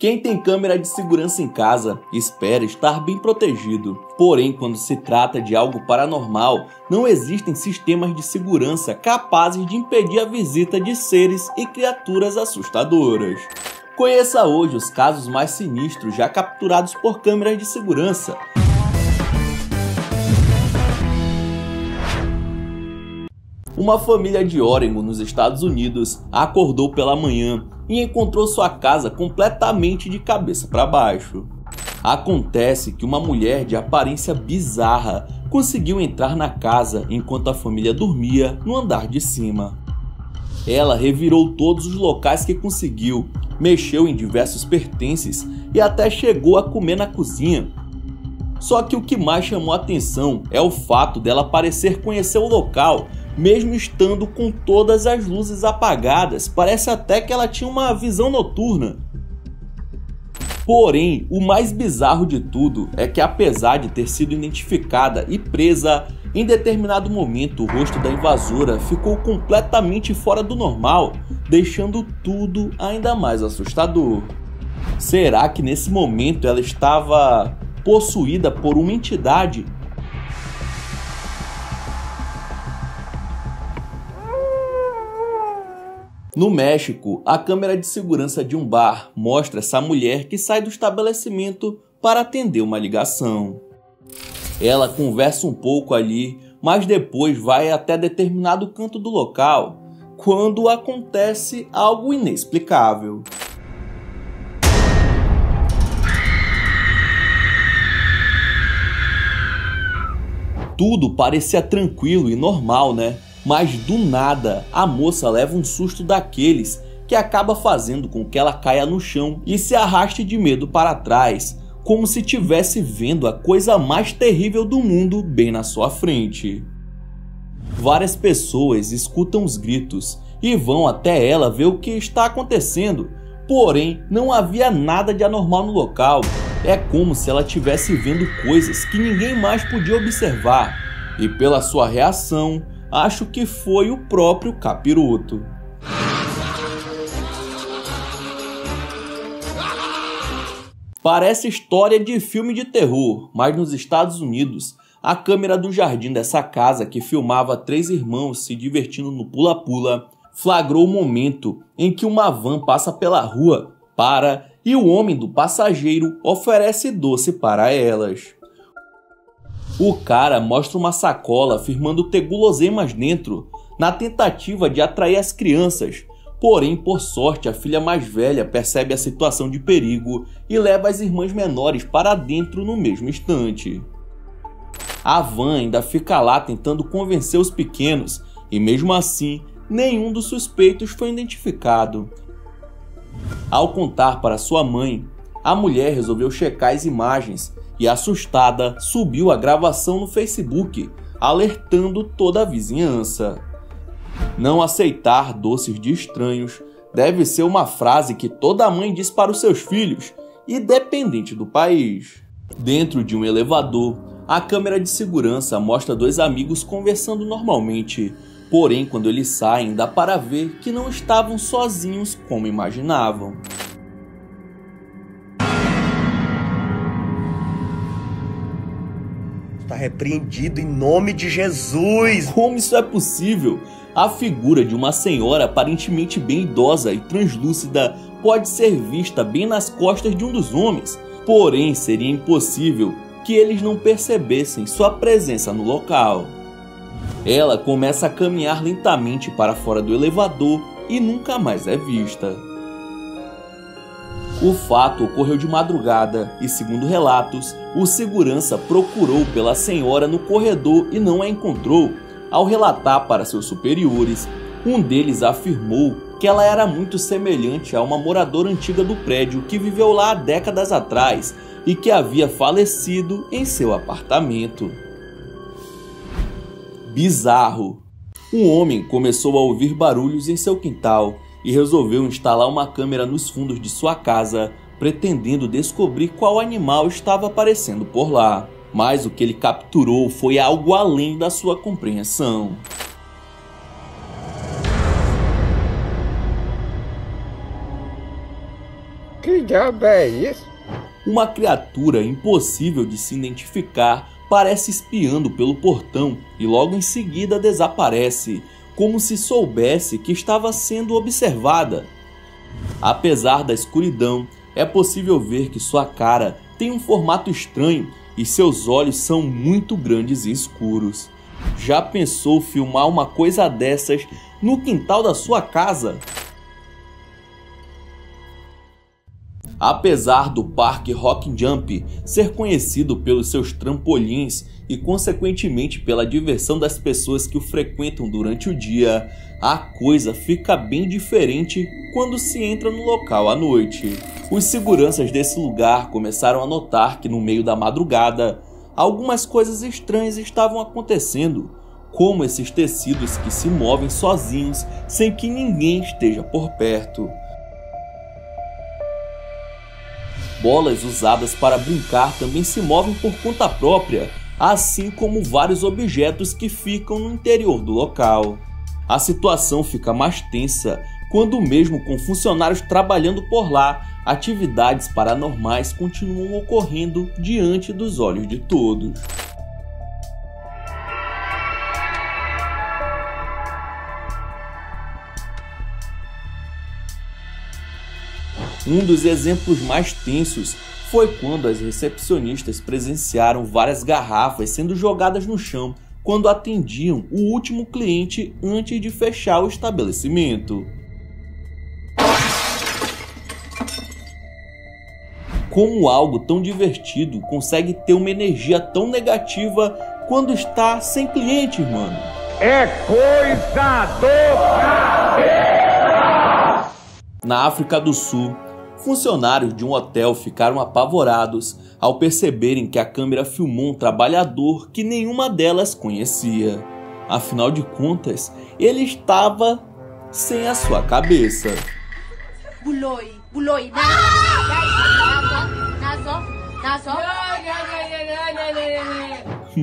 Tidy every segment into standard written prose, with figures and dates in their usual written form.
Quem tem câmera de segurança em casa espera estar bem protegido. Porém, quando se trata de algo paranormal, não existem sistemas de segurança capazes de impedir a visita de seres e criaturas assustadoras. Conheça hoje os casos mais sinistros já capturados por câmeras de segurança. Uma família de Oregon, nos Estados Unidos, acordou pela manhã e encontrou sua casa completamente de cabeça para baixo. Acontece que uma mulher de aparência bizarra conseguiu entrar na casa enquanto a família dormia no andar de cima. Ela revirou todos os locais que conseguiu, mexeu em diversos pertences e até chegou a comer na cozinha. Só que o que mais chamou a atenção é o fato dela parecer conhecer o local, mesmo estando com todas as luzes apagadas. Parece até que ela tinha uma visão noturna. Porém, o mais bizarro de tudo é que, apesar de ter sido identificada e presa, em determinado momento o rosto da invasora ficou completamente fora do normal, deixando tudo ainda mais assustador. Será que nesse momento ela estava possuída por uma entidade? No México, a câmera de segurança de um bar mostra essa mulher que sai do estabelecimento para atender uma ligação. Ela conversa um pouco ali, mas depois vai até determinado canto do local, quando acontece algo inexplicável. Tudo parecia tranquilo e normal, né? Mas do nada, a moça leva um susto daqueles que acaba fazendo com que ela caia no chão e se arraste de medo para trás, como se estivesse vendo a coisa mais terrível do mundo bem na sua frente. Várias pessoas escutam os gritos e vão até ela ver o que está acontecendo, porém não havia nada de anormal no local. É como se ela estivesse vendo coisas que ninguém mais podia observar, e pela sua reação, acho que foi o próprio capiroto. Parece história de filme de terror, mas nos Estados Unidos, a câmera do jardim dessa casa, que filmava 3 irmãos se divertindo no pula-pula, flagrou o momento em que uma van passa pela rua, para e o homem do passageiro oferece doce para elas. O cara mostra uma sacola afirmando ter guloseimas dentro, na tentativa de atrair as crianças. Porém, por sorte, a filha mais velha percebe a situação de perigo e leva as irmãs menores para dentro no mesmo instante. A van ainda fica lá tentando convencer os pequenos e, mesmo assim, nenhum dos suspeitos foi identificado. Ao contar para sua mãe, a mulher resolveu checar as imagens e, assustada, subiu a gravação no Facebook, alertando toda a vizinhança. Não aceitar doces de estranhos deve ser uma frase que toda mãe diz para os seus filhos, independente do país. Dentro de um elevador, a câmera de segurança mostra 2 amigos conversando normalmente, porém quando eles saem dá para ver que não estavam sozinhos como imaginavam. Está repreendido em nome de Jesus. Como isso é possível? A figura de uma senhora aparentemente bem idosa e translúcida pode ser vista bem nas costas de um dos homens, porém seria impossível que eles não percebessem sua presença no local. Ela começa a caminhar lentamente para fora do elevador e nunca mais é vista. O fato ocorreu de madrugada e, segundo relatos, o segurança procurou pela senhora no corredor e não a encontrou. Ao relatar para seus superiores, um deles afirmou que ela era muito semelhante a uma moradora antiga do prédio que viveu lá há décadas atrás e que havia falecido em seu apartamento. Bizarro! Um homem começou a ouvir barulhos em seu quintal e resolveu instalar uma câmera nos fundos de sua casa, pretendendo descobrir qual animal estava aparecendo por lá. Mas o que ele capturou foi algo além da sua compreensão. Que diabo é isso? Uma criatura impossível de se identificar parece espiando pelo portão e logo em seguida desaparece, como se soubesse que estava sendo observada. Apesar da escuridão, é possível ver que sua cara tem um formato estranho e seus olhos são muito grandes e escuros. Já pensou filmar uma coisa dessas no quintal da sua casa? Apesar do Parque Rock Jump ser conhecido pelos seus trampolins e consequentemente pela diversão das pessoas que o frequentam durante o dia, a coisa fica bem diferente quando se entra no local à noite. Os seguranças desse lugar começaram a notar que no meio da madrugada, algumas coisas estranhas estavam acontecendo, como esses tecidos que se movem sozinhos sem que ninguém esteja por perto. Bolas usadas para brincar também se movem por conta própria, assim como vários objetos que ficam no interior do local. A situação fica mais tensa quando, mesmo com funcionários trabalhando por lá, atividades paranormais continuam ocorrendo diante dos olhos de todos. Um dos exemplos mais tensos foi quando as recepcionistas presenciaram várias garrafas sendo jogadas no chão quando atendiam o último cliente antes de fechar o estabelecimento. Como algo tão divertido consegue ter uma energia tão negativa quando está sem cliente, mano? É coisa do cabeça! Na África do Sul, funcionários de um hotel ficaram apavorados ao perceberem que a câmera filmou um trabalhador que nenhuma delas conhecia. Afinal de contas, ele estava sem a sua cabeça.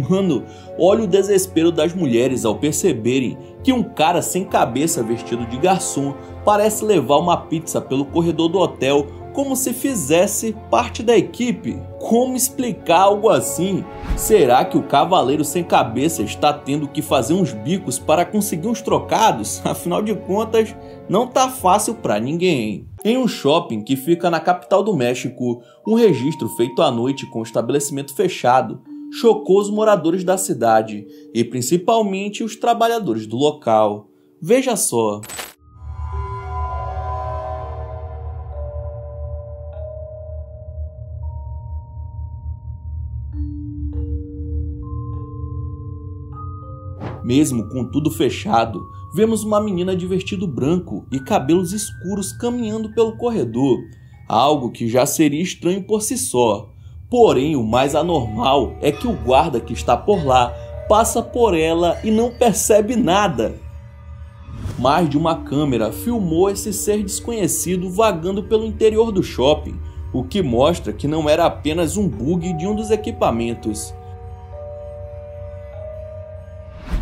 Mano, olha o desespero das mulheres ao perceberem que um cara sem cabeça vestido de garçom parece levar uma pizza pelo corredor do hotel como se fizesse parte da equipe. Como explicar algo assim? Será que o cavaleiro sem cabeça está tendo que fazer uns bicos para conseguir uns trocados? Afinal de contas, não tá fácil pra ninguém. Em um shopping que fica na capital do México, um registro feito à noite com o estabelecimento fechado chocou os moradores da cidade e principalmente os trabalhadores do local. Veja só. Mesmo com tudo fechado, vemos uma menina de vestido branco e cabelos escuros caminhando pelo corredor, algo que já seria estranho por si só. Porém, o mais anormal é que o guarda que está por lá passa por ela e não percebe nada. Mais de uma câmera filmou esse ser desconhecido vagando pelo interior do shopping, o que mostra que não era apenas um bug de um dos equipamentos.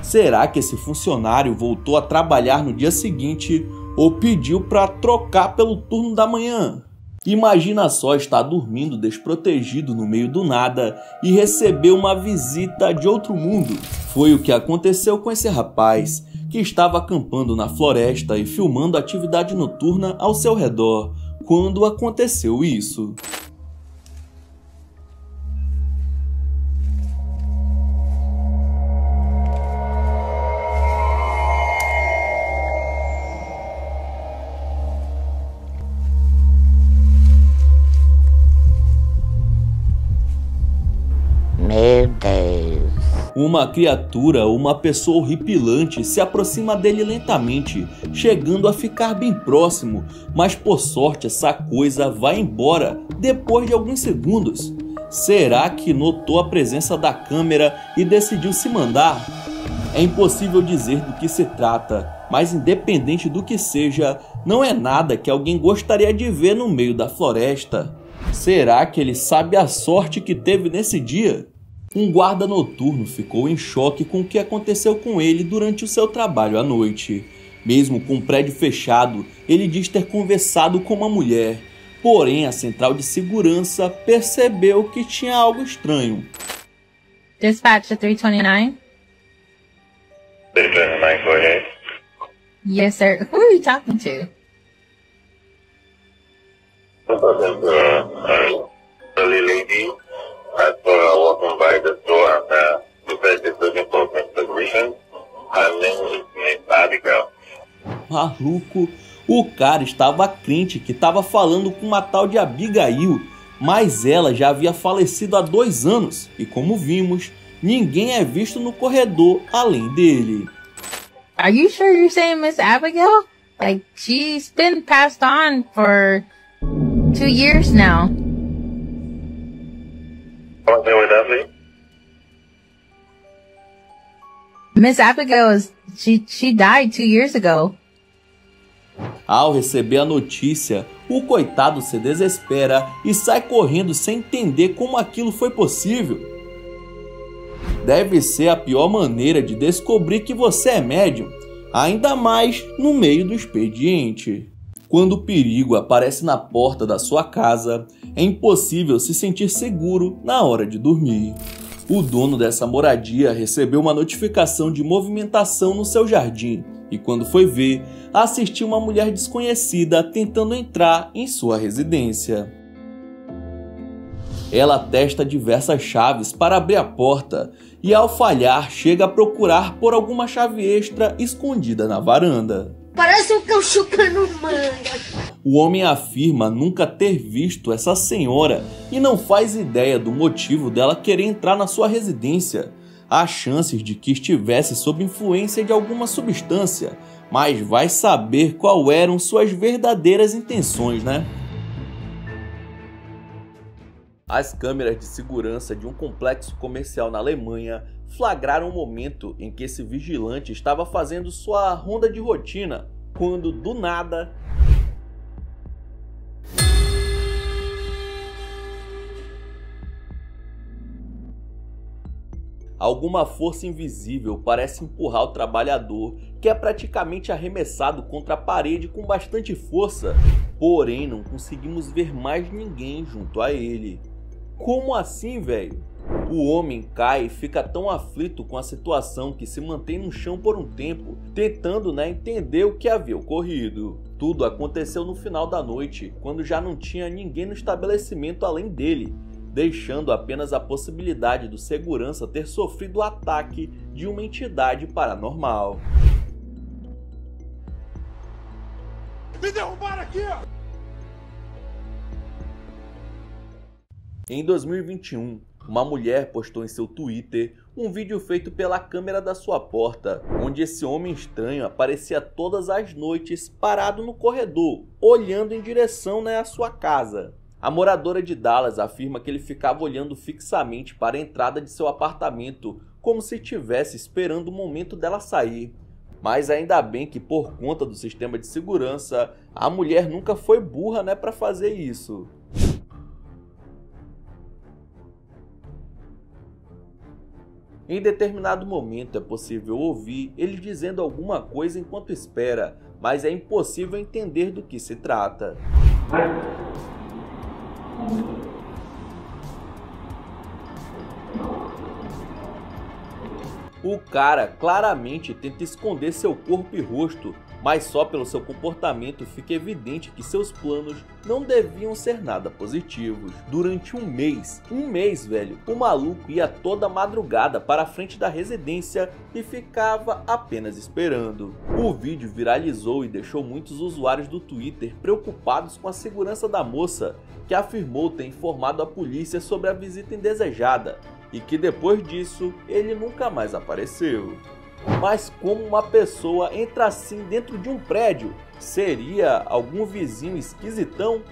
Será que esse funcionário voltou a trabalhar no dia seguinte ou pediu para trocar pelo turno da manhã? Imagina só estar dormindo desprotegido no meio do nada e receber uma visita de outro mundo. Foi o que aconteceu com esse rapaz, que estava acampando na floresta e filmando a atividade noturna ao seu redor, quando aconteceu isso. Meu Deus. Uma criatura ou uma pessoa horripilante se aproxima dele lentamente, chegando a ficar bem próximo, mas por sorte essa coisa vai embora depois de alguns segundos. Será que notou a presença da câmera e decidiu se mandar? É impossível dizer do que se trata, mas independente do que seja, não é nada que alguém gostaria de ver no meio da floresta. Será que ele sabe a sorte que teve nesse dia? Um guarda noturno ficou em choque com o que aconteceu com ele durante o seu trabalho à noite. Mesmo com o prédio fechado, ele diz ter conversado com uma mulher, Porém, a central de segurança percebeu que tinha algo estranho. Dispatch to 329. 329, go ahead. Yes, sir. Who are you talking to? Elderly lady has walking by the store and she said she's looking for Mr. Green. Her name is Miss Abigail. Maluco, o cara estava crente que estava falando com uma tal de Abigail, mas ela já havia falecido há 2 anos e, como vimos, ninguém é visto no corredor além dele. Are you sure you're saying Miss Abigail? Like, she's been passed on for 2 years now. What's the name with that, please? Miss Abigail she died 2 years ago. Ao receber a notícia, o coitado se desespera e sai correndo sem entender como aquilo foi possível. Deve ser a pior maneira de descobrir que você é médium, ainda mais no meio do expediente. Quando o perigo aparece na porta da sua casa, é impossível se sentir seguro na hora de dormir. O dono dessa moradia recebeu uma notificação de movimentação no seu jardim e, quando foi ver, assistiu uma mulher desconhecida tentando entrar em sua residência. Ela testa diversas chaves para abrir a porta e, ao falhar, chega a procurar por alguma chave extra escondida na varanda. Parece um cão chupando manga. O homem afirma nunca ter visto essa senhora e não faz ideia do motivo dela querer entrar na sua residência. Há chances de que estivesse sob influência de alguma substância, mas vai saber qual eram suas verdadeiras intenções, né? As câmeras de segurança de um complexo comercial na Alemanha flagraram o momento em que esse vigilante estava fazendo sua ronda de rotina, quando, do nada, alguma força invisível parece empurrar o trabalhador, que é praticamente arremessado contra a parede com bastante força, porém não conseguimos ver mais ninguém junto a ele. Como assim, velho? O homem cai e fica tão aflito com a situação que se mantém no chão por um tempo, tentando entender o que havia ocorrido. Tudo aconteceu no final da noite, quando já não tinha ninguém no estabelecimento além dele, deixando apenas a possibilidade do segurança ter sofrido o ataque de uma entidade paranormal. Me derrubaram aqui, ó! Em 2021, uma mulher postou em seu Twitter um vídeo feito pela câmera da sua porta, onde esse homem estranho aparecia todas as noites parado no corredor, olhando em direção à sua casa. A moradora de Dallas afirma que ele ficava olhando fixamente para a entrada de seu apartamento, como se estivesse esperando o momento dela sair. Mas ainda bem que, por conta do sistema de segurança, a mulher nunca foi burra para fazer isso. Em determinado momento é possível ouvir ele dizendo alguma coisa enquanto espera, mas é impossível entender do que se trata. O cara claramente tenta esconder seu corpo e rosto, mas só pelo seu comportamento fica evidente que seus planos não deviam ser nada positivos. Durante um mês, velho, o maluco ia toda madrugada para a frente da residência e ficava apenas esperando. O vídeo viralizou e deixou muitos usuários do Twitter preocupados com a segurança da moça, que afirmou ter informado a polícia sobre a visita indesejada e que depois disso ele nunca mais apareceu. Mas como uma pessoa entra assim dentro de um prédio? Seria algum vizinho esquisitão?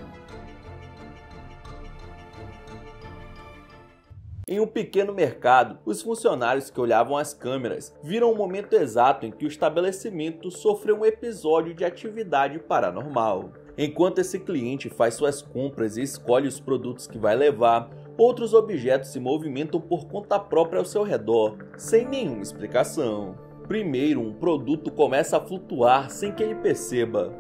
Em um pequeno mercado, os funcionários que olhavam as câmeras viram o momento exato em que o estabelecimento sofreu um episódio de atividade paranormal. Enquanto esse cliente faz suas compras e escolhe os produtos que vai levar, outros objetos se movimentam por conta própria ao seu redor, sem nenhuma explicação. Primeiro, um produto começa a flutuar sem que ele perceba.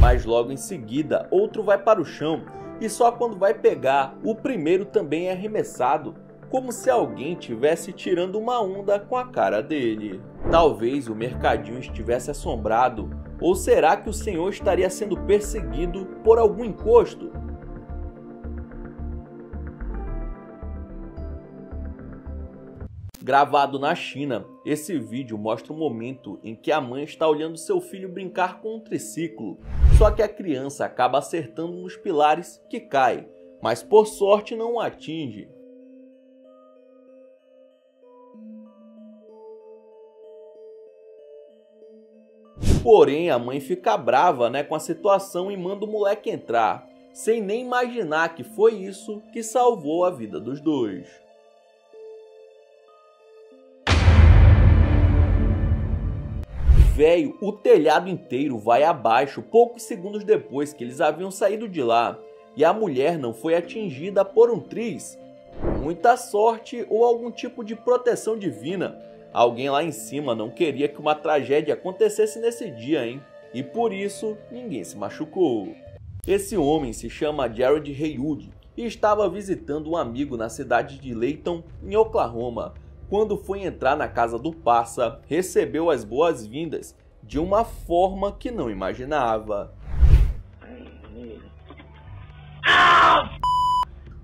Mas logo em seguida, outro vai para o chão e só quando vai pegar, o primeiro também é arremessado, como se alguém tivesse tirando uma onda com a cara dele. Talvez o mercadinho estivesse assombrado, ou será que o senhor estaria sendo perseguido por algum encosto? Gravado na China, esse vídeo mostra um momento em que a mãe está olhando seu filho brincar com um triciclo, só que a criança acaba acertando nos pilares que cai, mas por sorte não o atinge. Porém, a mãe fica brava, com a situação e manda o moleque entrar, sem nem imaginar que foi isso que salvou a vida dos dois. Velho, o telhado inteiro vai abaixo poucos segundos depois que eles haviam saído de lá, e a mulher não foi atingida por um triz. Muita sorte ou algum tipo de proteção divina. Alguém lá em cima não queria que uma tragédia acontecesse nesse dia, hein? E por isso, ninguém se machucou. Esse homem se chama Jared Haywood e estava visitando um amigo na cidade de Layton, em Oklahoma. Quando foi entrar na casa do parça, recebeu as boas-vindas de uma forma que não imaginava.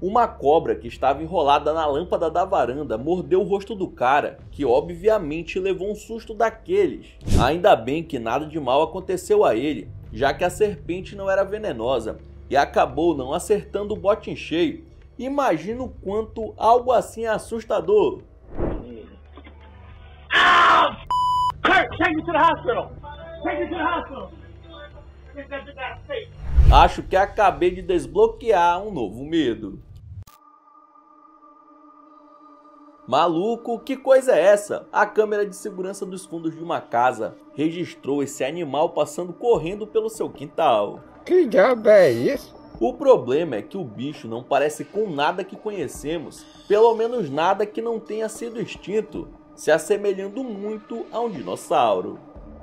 Uma cobra que estava enrolada na lâmpada da varanda mordeu o rosto do cara, que obviamente levou um susto daqueles. Ainda bem que nada de mal aconteceu a ele, já que a serpente não era venenosa e acabou não acertando o bote em cheio. Imagina o quanto algo assim é assustador. Acho que acabei de desbloquear um novo medo. Maluco, que coisa é essa? A câmera de segurança dos fundos de uma casa registrou esse animal passando correndo pelo seu quintal. Que diabo é isso? O problema é que o bicho não parece com nada que conhecemos, pelo menos nada que não tenha sido extinto, se assemelhando muito a um dinossauro.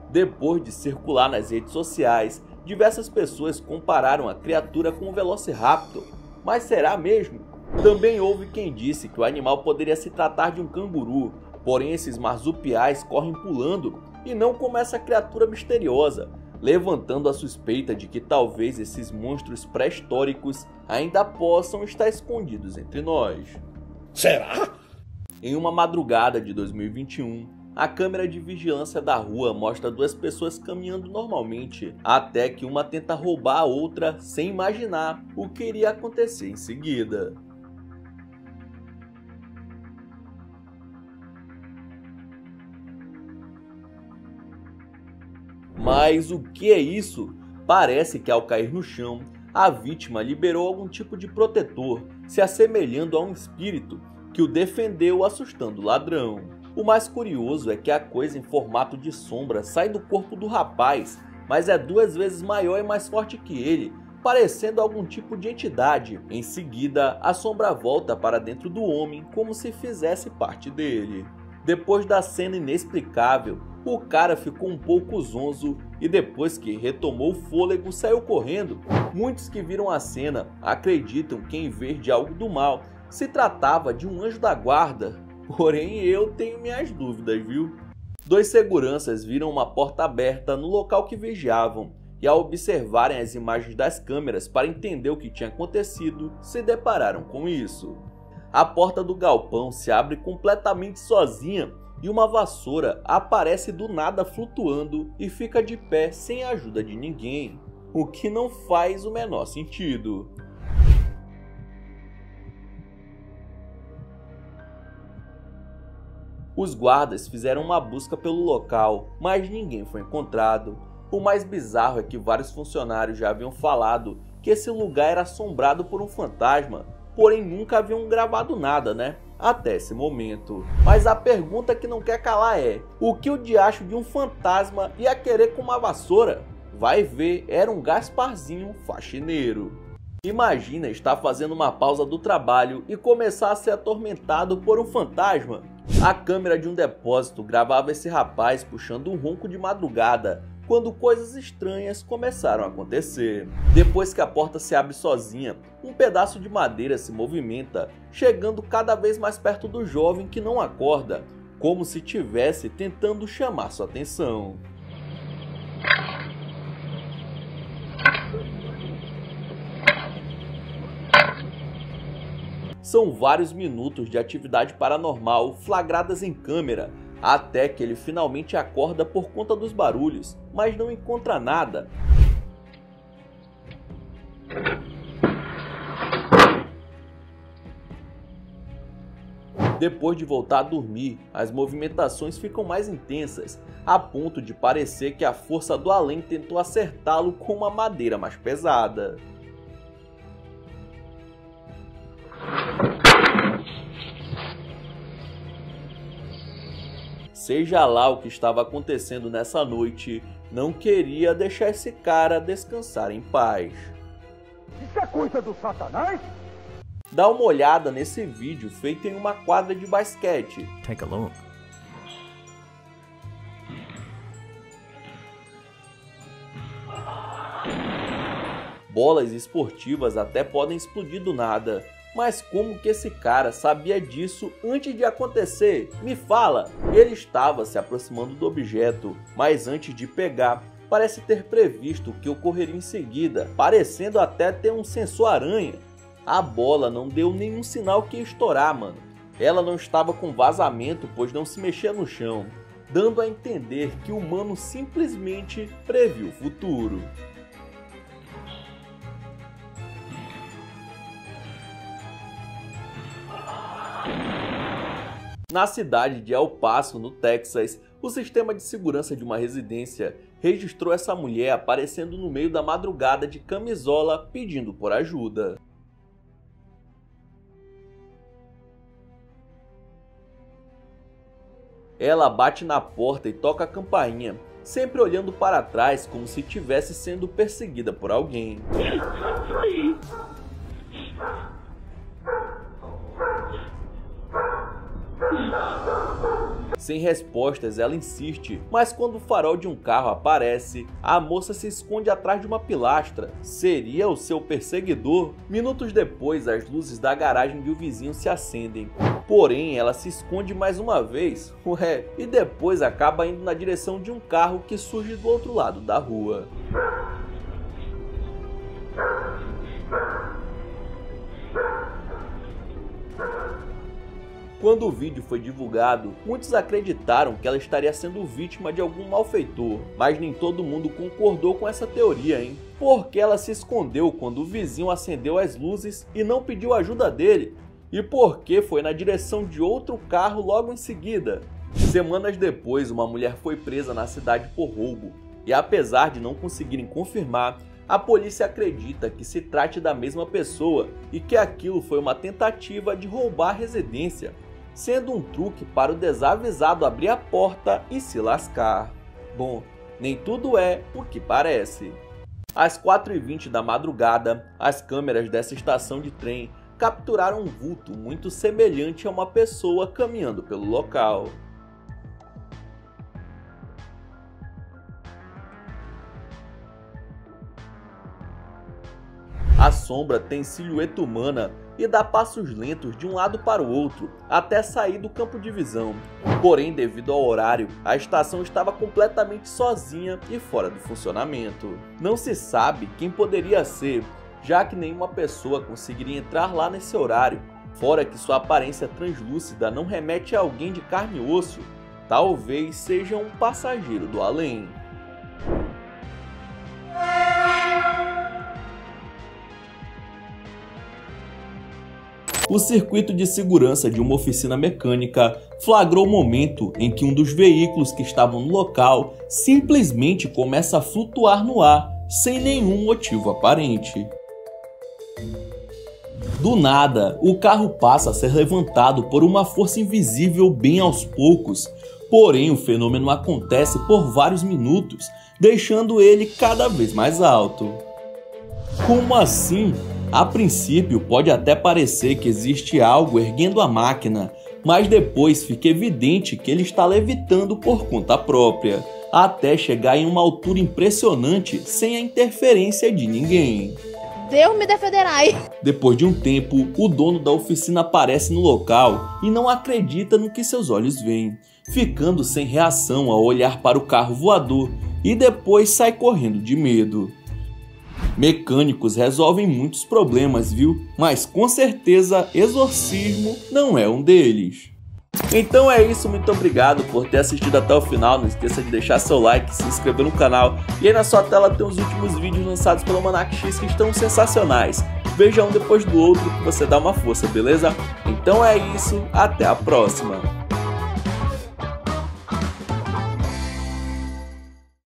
Depois de circular nas redes sociais, diversas pessoas compararam a criatura com um Velociraptor. Mas será mesmo? Também houve quem disse que o animal poderia se tratar de um canguru, porém esses marsupiais correm pulando e não como essa criatura misteriosa, levantando a suspeita de que talvez esses monstros pré-históricos ainda possam estar escondidos entre nós. Será? Em uma madrugada de 2021, a câmera de vigilância da rua mostra duas pessoas caminhando normalmente, até que uma tenta roubar a outra sem imaginar o que iria acontecer em seguida. Mas o que é isso? Parece que ao cair no chão, a vítima liberou algum tipo de protetor, se assemelhando a um espírito que o defendeu assustando o ladrão. O mais curioso é que a coisa em formato de sombra sai do corpo do rapaz, mas é 2 vezes maior e mais forte que ele, parecendo algum tipo de entidade. Em seguida, a sombra volta para dentro do homem como se fizesse parte dele. Depois da cena inexplicável, o cara ficou um pouco zonzo e depois que retomou o fôlego saiu correndo. Muitos que viram a cena acreditam que em vez de algo do mal, se tratava de um anjo da guarda. Porém eu tenho minhas dúvidas, viu? 2 seguranças viram uma porta aberta no local que vigiavam e ao observarem as imagens das câmeras para entender o que tinha acontecido, se depararam com isso. A porta do galpão se abre completamente sozinha e uma vassoura aparece do nada flutuando e fica de pé sem a ajuda de ninguém, o que não faz o menor sentido. Os guardas fizeram uma busca pelo local, mas ninguém foi encontrado. O mais bizarro é que vários funcionários já haviam falado que esse lugar era assombrado por um fantasma, porém nunca haviam gravado nada, até esse momento. Mas a pergunta que não quer calar é: o que o diacho de um fantasma ia querer com uma vassoura? Vai ver, era um Gasparzinho faxineiro. Imagina estar fazendo uma pausa do trabalho e começar a ser atormentado por um fantasma. A câmera de um depósito gravava esse rapaz puxando um ronco de madrugada, quando coisas estranhas começaram a acontecer. Depois que a porta se abre sozinha, um pedaço de madeira se movimenta, chegando cada vez mais perto do jovem que não acorda, como se estivesse tentando chamar sua atenção. São vários minutos de atividade paranormal flagradas em câmera, até que ele finalmente acorda por conta dos barulhos, mas não encontra nada. Depois de voltar a dormir, as movimentações ficam mais intensas, a ponto de parecer que a força do além tentou acertá-lo com uma madeira mais pesada. Seja lá o que estava acontecendo nessa noite, não queria deixar esse cara descansar em paz. Isso é coisa do Satanás? Dá uma olhada nesse vídeo feito em uma quadra de basquete. Take a look. Bolas esportivas até podem explodir do nada, mas como que esse cara sabia disso antes de acontecer? Me fala! Ele estava se aproximando do objeto, mas antes de pegar, parece ter previsto o que ocorreria em seguida, parecendo até ter um sensor aranha. A bola não deu nenhum sinal que ia estourar, mano. Ela não estava com vazamento, pois não se mexia no chão, dando a entender que o humano simplesmente previu o futuro. Na cidade de El Paso, no Texas, o sistema de segurança de uma residência registrou essa mulher aparecendo no meio da madrugada de camisola pedindo por ajuda. Ela bate na porta e toca a campainha, sempre olhando para trás como se estivesse sendo perseguida por alguém. Sem respostas, ela insiste, mas quando o farol de um carro aparece, a moça se esconde atrás de uma pilastra. Seria o seu perseguidor? Minutos depois, as luzes da garagem de um vizinho se acendem. Porém, ela se esconde mais uma vez, e depois acaba indo na direção de um carro que surge do outro lado da rua. Quando o vídeo foi divulgado, muitos acreditaram que ela estaria sendo vítima de algum malfeitor, mas nem todo mundo concordou com essa teoria, hein? Porque ela se escondeu quando o vizinho acendeu as luzes e não pediu ajuda dele? E por que foi na direção de outro carro logo em seguida? Semanas depois, uma mulher foi presa na cidade por roubo, e apesar de não conseguirem confirmar, a polícia acredita que se trate da mesma pessoa e que aquilo foi uma tentativa de roubar a residência, sendo um truque para o desavisado abrir a porta e se lascar. Bom, nem tudo é o que parece. Às 4h20 da madrugada, as câmeras dessa estação de trem capturaram um vulto muito semelhante a uma pessoa caminhando pelo local. A sombra tem silhueta humana e dá passos lentos de um lado para o outro, até sair do campo de visão. Porém, devido ao horário, a estação estava completamente sozinha e fora do funcionamento. Não se sabe quem poderia ser, já que nenhuma pessoa conseguiria entrar lá nesse horário, fora que sua aparência translúcida não remete a alguém de carne e osso. Talvez seja um passageiro do além. O circuito de segurança de uma oficina mecânica flagrou o momento em que um dos veículos que estavam no local simplesmente começa a flutuar no ar, sem nenhum motivo aparente. Do nada, o carro passa a ser levantado por uma força invisível bem aos poucos, porém o fenômeno acontece por vários minutos, deixando ele cada vez mais alto. Como assim? A princípio pode até parecer que existe algo erguendo a máquina, mas depois fica evidente que ele está levitando por conta própria. até chegar em uma altura impressionante sem a interferência de ninguém. Deus me defenderai. Depois de um tempo, o dono da oficina aparece no local e não acredita no que seus olhos veem, ficando sem reação ao olhar para o carro voador e depois sai correndo de medo. Mecânicos resolvem muitos problemas, viu? Mas com certeza exorcismo não é um deles. Então é isso, muito obrigado por ter assistido até o final. Não esqueça de deixar seu like, se inscrever no canal. E aí na sua tela tem os últimos vídeos lançados pelo Almanac X que estão sensacionais. Veja um depois do outro que você dá uma força, beleza? Então é isso, até a próxima!